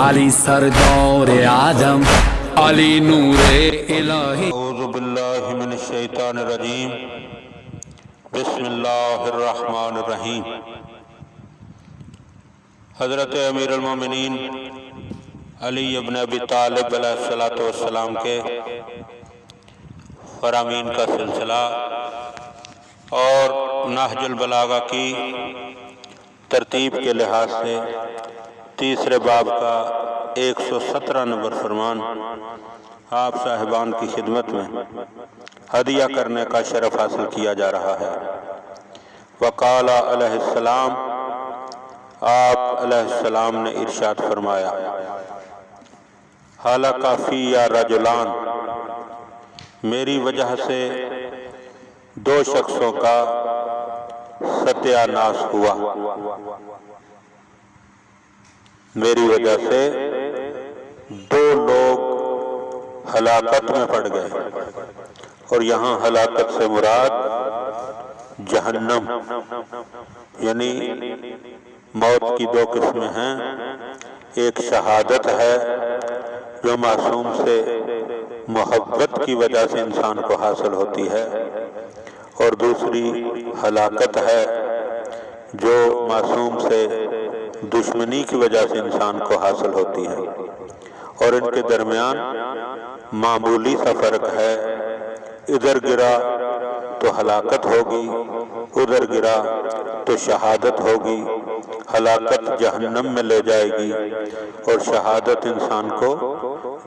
علی سردار آدم، علی نور الہی۔ اعوذ باللہ من الشیطان الرجیم، بسم اللہ الرحمن الرحیم۔ حضرت امیر المومنین علی ابن ابی طالب علیہ السلام کے فرامین کا سلسلہ اور نہج البلاغہ کی ترتیب کے لحاظ سے تیسرے باب کا 117 نمبر فرمان آپ صاحبان کی خدمت میں ہدیہ کرنے کا شرف حاصل کیا جا رہا ہے۔ وقال علیہ السلام، آپ علیہ السلام نے ارشاد فرمایا، حلق فی رجلان، میری وجہ سے دو شخصوں کا ستیہ ناش ہوا، میری وجہ سے دو لوگ ہلاکت میں پڑ گئے، اور یہاں ہلاکت سے مراد جہنم، یعنی موت کی دو قسمیں ہیں۔ ایک شہادت ہے جو معصوم سے محبت کی وجہ سے انسان کو حاصل ہوتی ہے، اور دوسری ہلاکت ہے جو معصوم سے دشمنی کی وجہ سے انسان کو حاصل ہوتی ہے، اور ان کے درمیان معمولی سا فرق ہے۔ ادھر گرا تو ہلاکت ہوگی، ادھر گرا تو شہادت ہوگی۔ ہلاکت جہنم میں لے جائے گی اور شہادت انسان کو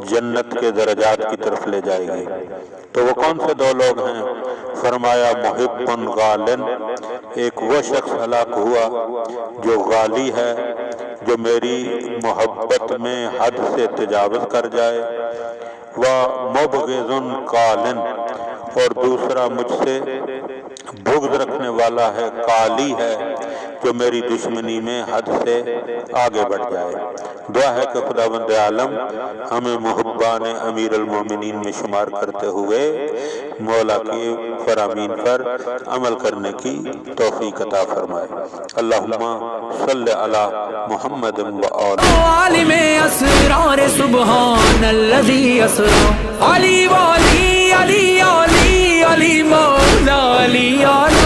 جنت کے درجات کی طرف لے جائے گی۔ تو وہ کون سے دو لوگ ہیں؟ فرمایا محب غالن، ایک وہ شخص ہلاک ہوا جو غالی ہے، جو میری محبت میں حد سے تجاوز کر جائے، ومبغض قالن، اور دوسرا مجھ سے بغض رکھنے والا ہے، قالی ہے، جو میری دشمنی میں حد سے آگے بڑھ جائے۔ دعا ہے کہ خداوند عالم ہمیں محبان امیر المومنین میں شمار کرتے ہوئے مولا کے فرامین پر عمل کرنے کی توفیق عطا فرمائے۔ اللہم صلی علی محمد و آلہ۔ عالم اسرار سبحان الذی اسرا، علی والی علی علی علی مولا علی علی۔